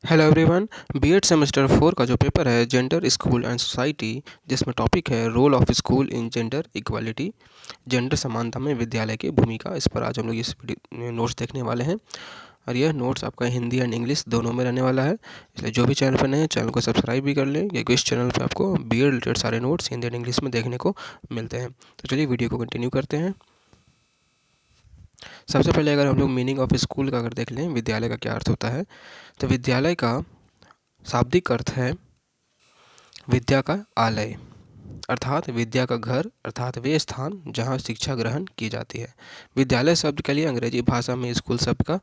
Hello everyone. BEd semester 4 का जो paper है जेंडर स्कूल एंड सोसाइटी, जिसमें टॉपिक है role of school in gender equality, gender समानता में विद्यालय की भूमिका। इस पर आज हम लोग इस नोट्स देखने वाले हैं और यह नोट्स आपका हिंदी एंड इंग्लिश दोनों में रहने वाला है। इसलिए जो भी चैनल पर नए हैं चैनल को सब्सक्राइब भी कर लें, क्योंकि इस चैनल पर आपको बीएड रिलेटेड सारे नोट्स हिंदी एंड इंग्लिश में देखने को मिलते हैं। तो चलिए वीडियो को कंटिन्यू करते हैं। सबसे पहले अगर हम लोग मीनिंग ऑफ स्कूल का अगर देख लें, विद्यालय का क्या अर्थ होता है, तो विद्यालय का शाब्दिक अर्थ है विद्या का आलय, अर्थात विद्या का घर, अर्थात वे स्थान जहाँ शिक्षा ग्रहण की जाती है। विद्यालय शब्द के लिए अंग्रेजी भाषा में स्कूल शब्द का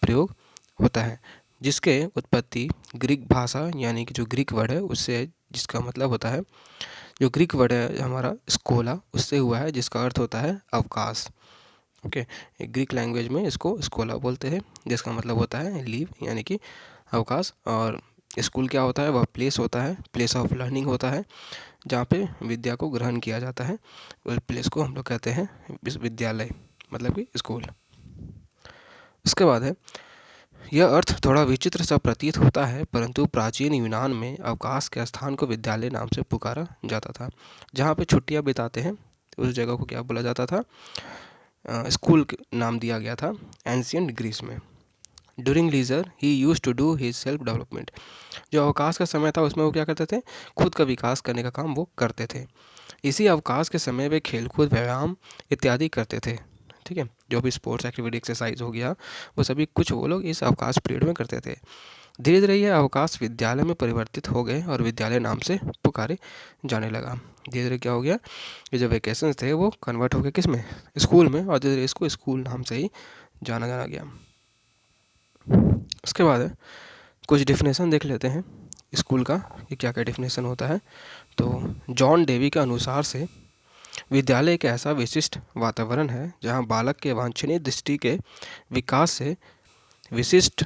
प्रयोग होता है, जिसके उत्पत्ति ग्रीक भाषा यानी कि जो ग्रीक वर्ड है उससे है, जिसका मतलब होता है, जो ग्रीक वर्ड है हमारा स्कोला, उससे हुआ है, जिसका अर्थ होता है अवकाश। ओके, ग्रीक लैंग्वेज में इसको स्कोला बोलते हैं, जिसका मतलब होता है लीव यानी कि अवकाश। और स्कूल क्या होता है, वह प्लेस होता है, प्लेस ऑफ लर्निंग होता है, जहाँ पे विद्या को ग्रहण किया जाता है। उस प्लेस को हम लोग कहते हैं विश्वविद्यालय, मतलब कि स्कूल। उसके बाद है, यह अर्थ थोड़ा विचित्र सा प्रतीत होता है, परंतु प्राचीन यूनान में अवकाश के स्थान को विद्यालय नाम से पुकारा जाता था। जहाँ पे छुट्टियाँ बिताते हैं उस जगह को क्या बोला जाता था, स्कूल नाम दिया गया था एंशियंट ग्रीस में। During leisure he use to do his self development, जो अवकाश का समय था उसमें वो क्या करते थे, खुद का विकास करने का काम वो करते थे। इसी अवकाश के समय वे खेलकूद, व्यायाम इत्यादि करते थे। ठीक है, जो भी स्पोर्ट्स एक्टिविटी एक्सरसाइज हो गया वो सभी कुछ वो लोग इस अवकाश पीरियड में करते थे। धीरे धीरे ये अवकाश विद्यालय में परिवर्तित हो गए और विद्यालय नाम से पुकारे जाने लगा। धीरे धीरे क्या हो गया कि जो वेकेशन थे वो कन्वर्ट हो गए किस में, स्कूल में, और धीरे धीरे इसको स्कूल नाम से ही जाना गया। उसके बाद कुछ डेफिनेशन देख लेते हैं स्कूल का, ये क्या क्या डेफिनेशन होता है। तो जॉन डेवी के अनुसार से विद्यालय एक ऐसा विशिष्ट वातावरण है जहां बालक के वांछनीय दृष्टि के विकास से विशिष्ट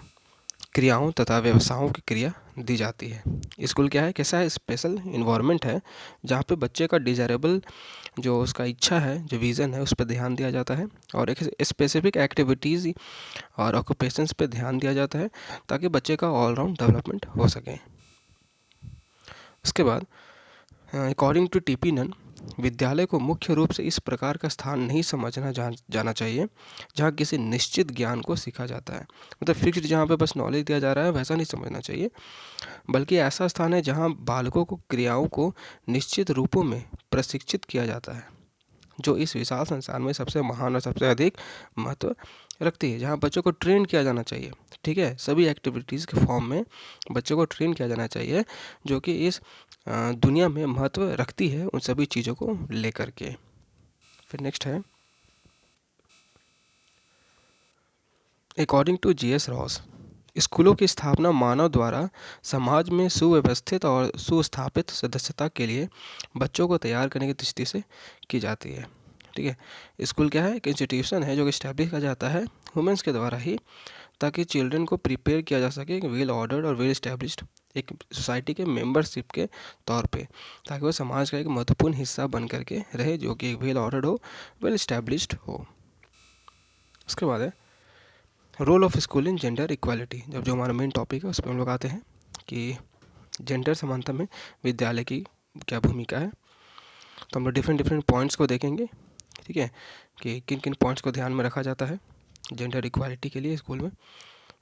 क्रियाओं तथा व्यवसायों की क्रिया दी जाती है। स्कूल क्या है, कैसा है, स्पेशल इन्वायरमेंट है जहाँ पे बच्चे का डिजायरेबल जो उसका इच्छा है, जो विज़न है, उस पर ध्यान दिया जाता है, और एक स्पेसिफिक एक्टिविटीज़ और ऑक्यूपेशंस पे ध्यान दिया जाता है ताकि बच्चे का ऑलराउंड डेवलपमेंट हो सके। उसके बाद अकॉर्डिंग टू टीपी नन, विद्यालय को मुख्य रूप से इस प्रकार का स्थान नहीं समझना जाना चाहिए जहाँ किसी निश्चित ज्ञान को सीखा जाता है, मतलब फिक्स्ड जहाँ पे बस नॉलेज दिया जा रहा है वैसा नहीं समझना चाहिए, बल्कि ऐसा स्थान है जहाँ बालकों को क्रियाओं को निश्चित रूपों में प्रशिक्षित किया जाता है, जो इस विशाल संसार में सबसे महान और सबसे अधिक महत्व रखती है, जहाँ बच्चों को ट्रेन किया जाना चाहिए। ठीक है, सभी एक्टिविटीज़ के फॉर्म में बच्चों को ट्रेन किया जाना चाहिए, जो कि इस दुनिया में महत्व रखती है उन सभी चीज़ों को लेकर के। फिर नेक्स्ट है, अकॉर्डिंग टू जी.एस. रॉस, स्कूलों की स्थापना मानव द्वारा समाज में सुव्यवस्थित और सुस्थापित सदस्यता के लिए बच्चों को तैयार करने की दृष्टि से की जाती है। ठीक है, स्कूल क्या है, एक इंस्टीट्यूशन है जो इस्टेब्लिश किया जाता है ह्यूमंस के द्वारा ही, ताकि चिल्ड्रन को प्रिपेयर किया जा सके एक वेल ऑर्डर्ड और वेल इस्टेब्लिश्ड एक सोसाइटी के मेंबरशिप के तौर पे, ताकि वो समाज का एक महत्वपूर्ण हिस्सा बन करके रहे, जो कि वेल ऑर्डर्ड हो, वेल इस्टेब्लिश्ड हो। उसके बाद है role of school in gender equality. जब जो हमारा मेन टॉपिक है उस पर हम लोग आते हैं कि जेंडर समानता में विद्यालय की क्या भूमिका है। तो हम लोग डिफरेंट डिफरेंट पॉइंट्स को देखेंगे, ठीक है, कि किन किन पॉइंट्स को ध्यान में रखा जाता है जेंडर इक्वालिटी के लिए स्कूल में।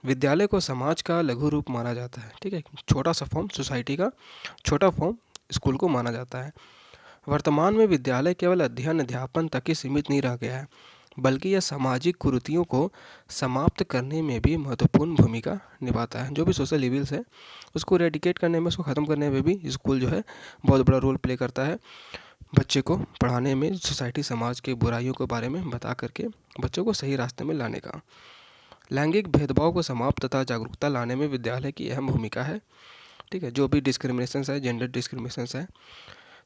विद्यालय को समाज का लघु रूप माना जाता है। ठीक है, छोटा सा फॉर्म, सोसाइटी का छोटा फॉर्म स्कूल को माना जाता है। वर्तमान में विद्यालय केवल अध्ययन अध्यापन तक ही सीमित नहीं रह गया है, बल्कि यह सामाजिक कुरीतियों को समाप्त करने में भी महत्वपूर्ण भूमिका निभाता है। जो भी सोशल इविल्स है उसको रेडिकेट करने में, उसको ख़त्म करने में भी स्कूल जो है बहुत बड़ा रोल प्ले करता है। बच्चे को पढ़ाने में, सोसाइटी समाज के बुराइयों के बारे में बता करके बच्चों को सही रास्ते में लाने का। लैंगिक भेदभाव को समाप्त तथा जागरूकता लाने में विद्यालय की अहम भूमिका है। ठीक है, जो भी डिस्क्रिमिनेशन है, जेंडर डिस्क्रिमिनेशन है,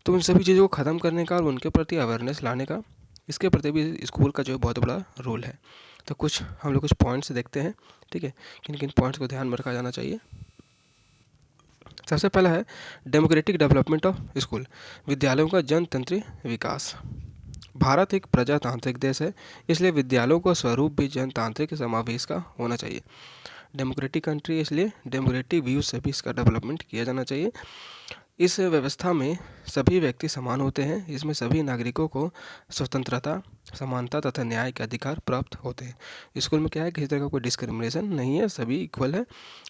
तो उन सभी चीज़ों को ख़त्म करने का और उनके प्रति अवेयरनेस लाने का, इसके प्रति भी स्कूल का जो बहुत बड़ा रोल है। तो कुछ हम लोग कुछ पॉइंट्स देखते हैं, ठीक है, किन किन पॉइंट्स को ध्यान में रखा जाना चाहिए। सबसे पहला है डेमोक्रेटिक डेवलपमेंट ऑफ स्कूल, विद्यालयों का जनतंत्री विकास। भारत एक प्रजातांत्रिक देश है, इसलिए विद्यालयों का स्वरूप भी जनतांत्रिक समावेश का होना चाहिए। डेमोक्रेटिक कंट्री है, इसलिए डेमोक्रेटिक व्यूज से भी इसका डेवलपमेंट किया जाना चाहिए। इस व्यवस्था में सभी व्यक्ति समान होते हैं, इसमें सभी नागरिकों को स्वतंत्रता, समानता तथा न्याय के अधिकार प्राप्त होते हैं। स्कूल में क्या है, किसी तरह का कोई डिस्क्रिमिनेशन नहीं है, सभी इक्वल है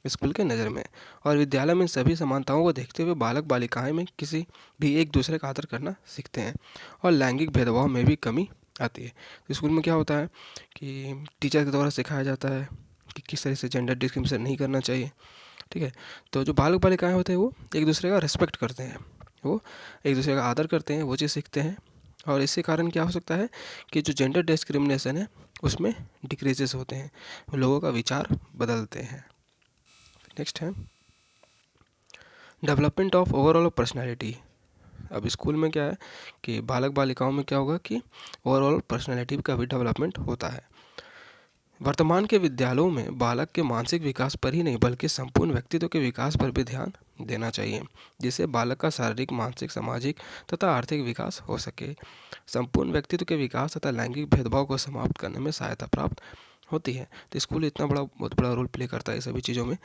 स्कूल के नज़र में। और विद्यालय में सभी समानताओं को देखते हुए बालक बालिकाएं में किसी भी एक दूसरे का आदर करना सीखते हैं और लैंगिक भेदभाव में भी कमी आती है। तो स्कूल में क्या होता है कि टीचर के द्वारा सिखाया जाता है कि किस तरह से जेंडर डिस्क्रिमिनेशन नहीं करना चाहिए, ठीक है। तो जो बालक बालिकाएं होते हैं वो एक दूसरे का रिस्पेक्ट करते हैं, वो एक दूसरे का आदर करते हैं, वो चीज़ सीखते हैं। और इसके कारण क्या हो सकता है कि जो जेंडर डिस्क्रिमिनेशन है उसमें डिक्रीजेस होते हैं, लोगों का विचार बदलते हैं। नेक्स्ट है डेवलपमेंट ऑफ ओवरऑल पर्सनैलिटी। अब स्कूल में क्या है कि बालक बालिकाओं में क्या होगा कि ओवरऑल पर्सनैलिटी का भी डेवलपमेंट होता है। वर्तमान के विद्यालयों में बालक के मानसिक विकास पर ही नहीं बल्कि संपूर्ण व्यक्तित्व के विकास पर भी ध्यान देना चाहिए, जिससे बालक का शारीरिक, मानसिक, सामाजिक तथा आर्थिक विकास हो सके। संपूर्ण व्यक्तित्व के विकास तथा लैंगिक भेदभाव को समाप्त करने में सहायता प्राप्त होती है। तो स्कूल इतना बहुत बड़ा रोल प्ले करता है सभी चीज़ों में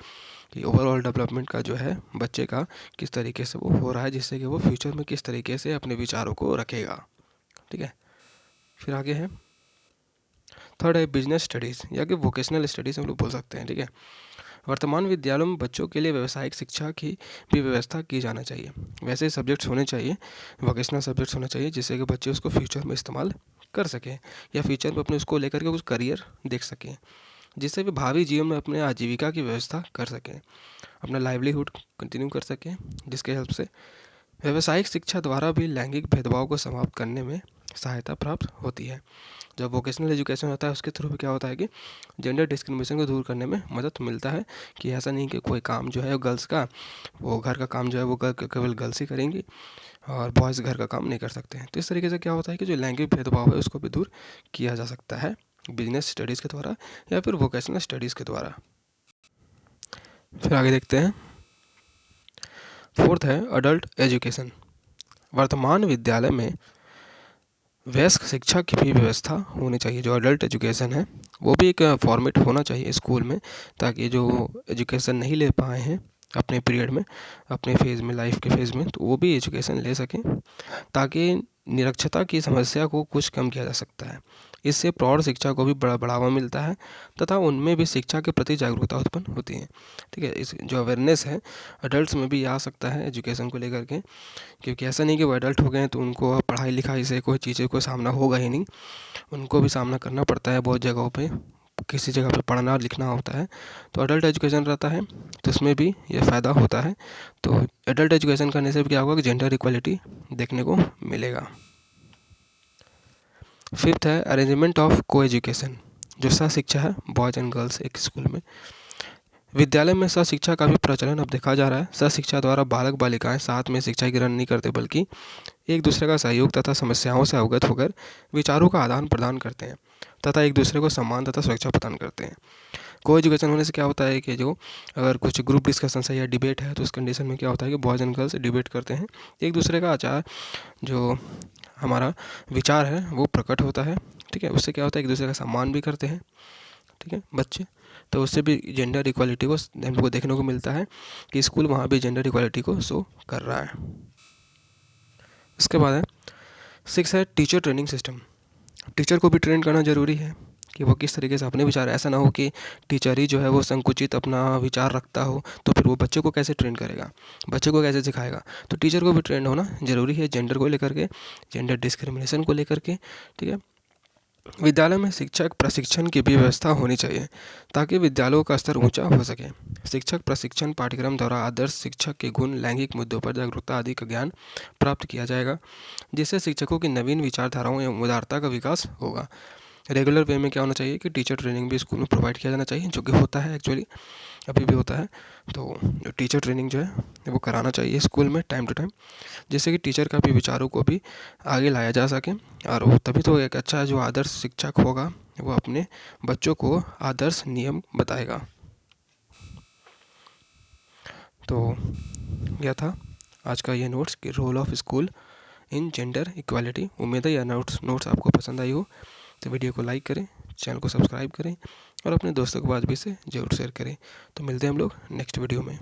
कि ओवरऑल डेवलपमेंट का जो है बच्चे का किस तरीके से वो हो रहा है, जिससे कि वो फ्यूचर में किस तरीके से अपने विचारों को रखेगा, ठीक है। फिर आगे है थर्ड है बिजनेस स्टडीज़ या कि वोकेशनल स्टडीज़ हम लोग बोल सकते हैं, ठीक है। वर्तमान विद्यालयों में बच्चों के लिए व्यावसायिक शिक्षा की भी व्यवस्था की जाना चाहिए। वैसे सब्जेक्ट्स होने चाहिए, वोकेशनल सब्जेक्ट्स होने चाहिए, जिससे कि बच्चे उसको फ्यूचर में इस्तेमाल कर सकें या फ्यूचर में अपने उसको लेकर के कुछ करियर देख सकें, जिससे वे भावी जीवन में अपने आजीविका की व्यवस्था कर सकें, अपना लाइवलीहुड कंटिन्यू कर सकें, जिसके हेल्प से व्यावसायिक शिक्षा द्वारा भी लैंगिक भेदभाव को समाप्त करने में सहायता प्राप्त होती है। जब वोकेशनल एजुकेशन होता है उसके थ्रू भी क्या होता है कि जेंडर डिस्क्रिमिनेशन को दूर करने में मदद मिलता है कि ऐसा नहीं कि कोई काम जो है गर्ल्स का, वो घर का काम जो है वो केवल गर्ल्स ही करेंगी और बॉयज़ घर का काम नहीं कर सकते हैं। तो इस तरीके से क्या होता है कि जो लैंगिक भेदभाव है उसको भी दूर किया जा सकता है बिजनेस स्टडीज़ के द्वारा या फिर वोकेशनल स्टडीज़ के द्वारा। फिर आगे देखते हैं, फोर्थ है अडल्ट एजुकेशन। वर्तमान विद्यालय में वयस्क शिक्षा की भी व्यवस्था होनी चाहिए। जो अडल्ट एजुकेशन है वो भी एक फॉर्मेट होना चाहिए स्कूल में, ताकि जो एजुकेशन नहीं ले पाए हैं अपने पीरियड में, अपने फेज़ में, लाइफ के फेज़ में, तो वो भी एजुकेशन ले सकें, ताकि निरक्षरता की समस्या को कुछ कम किया जा सकता है। इससे प्रौढ़ शिक्षा को भी बड़ा बढ़ावा मिलता है तथा उनमें भी शिक्षा के प्रति जागरूकता उत्पन्न होती है, ठीक है। इस जो अवेयरनेस है अडल्ट्स में भी आ सकता है एजुकेशन को लेकर के, क्योंकि ऐसा नहीं कि वो एडल्ट हो गए हैं तो उनको पढ़ाई लिखाई से कोई चीज़ें को सामना होगा ही नहीं, उनको भी सामना करना पड़ता है बहुत जगहों पे, किसी जगह पे पढ़ना लिखना होता है। तो अडल्ट एजुकेशन रहता है तो उसमें भी ये फ़ायदा होता है। तो एडल्ट एजुकेशन करने से भी क्या होगा कि जेंडर इक्वलिटी देखने को मिलेगा। फिफ्थ है अरेंजमेंट ऑफ को एजुकेशन। जो सह शिक्षा है बॉयज़ एंड गर्ल्स एक स्कूल में, विद्यालय में सह शिक्षा का भी प्रचलन अब देखा जा रहा है। सह शिक्षा द्वारा बालक बालिकाएं साथ में शिक्षा ग्रहण नहीं करते बल्कि एक दूसरे का सहयोग तथा समस्याओं से अवगत होकर विचारों का आदान प्रदान करते हैं तथा एक दूसरे को सम्मान तथा सुरक्षा प्रदान करते हैं। को एजुकेशन होने से क्या होता है कि जो अगर कुछ ग्रुप डिस्कशन है या डिबेट है तो उस कंडीशन में क्या होता है कि बॉयज़ एंड गर्ल्स डिबेट करते हैं, एक दूसरे का आचार जो हमारा विचार है वो प्रकट होता है, ठीक है। उससे क्या होता है एक दूसरे का सम्मान भी करते हैं, ठीक है बच्चे। तो उससे भी जेंडर इक्वालिटी को हमको देखने को मिलता है कि स्कूल वहाँ भी जेंडर इक्वालिटी को शो कर रहा है। इसके बाद है 6 है टीचर ट्रेनिंग सिस्टम। टीचर को भी ट्रेन करना ज़रूरी है कि वो किस तरीके से अपने विचार, ऐसा ना हो कि टीचर ही जो है वो संकुचित अपना विचार रखता हो तो फिर वो बच्चे को कैसे ट्रेन करेगा, बच्चे को कैसे सिखाएगा। तो टीचर को भी ट्रेन होना ज़रूरी है जेंडर को लेकर के, जेंडर डिस्क्रिमिनेशन को लेकर के, ठीक है। विद्यालय में शिक्षक प्रशिक्षण की भी व्यवस्था होनी चाहिए ताकि विद्यालयों का स्तर ऊंचा हो सके। शिक्षक प्रशिक्षण पाठ्यक्रम द्वारा आदर्श शिक्षक के गुण, लैंगिक मुद्दों पर जागरूकता आदि का ज्ञान प्राप्त किया जाएगा, जिससे शिक्षकों की नवीन विचारधाराओं एवं उदारता का विकास होगा। रेगुलर वे में क्या होना चाहिए कि टीचर ट्रेनिंग भी स्कूल में प्रोवाइड किया जाना चाहिए, जो कि होता है एक्चुअली, अभी भी होता है। तो जो टीचर ट्रेनिंग जो है वो कराना चाहिए स्कूल में टाइम टू टाइम, जिससे कि टीचर का भी विचारों को भी आगे लाया जा सके, और वो तभी तो एक अच्छा जो आदर्श शिक्षक होगा वो अपने बच्चों को आदर्श नियम बताएगा। तो यह था आज का ये नोट्स कि role of school in gender equality. उम्मीद है यह नोट्स आपको पसंद आई हो, तो वीडियो को लाइक करें, चैनल को सब्सक्राइब करें और अपने दोस्तों के पास भी इसे ज़रूर शेयर करें। तो मिलते हैं हम लोग नेक्स्ट वीडियो में।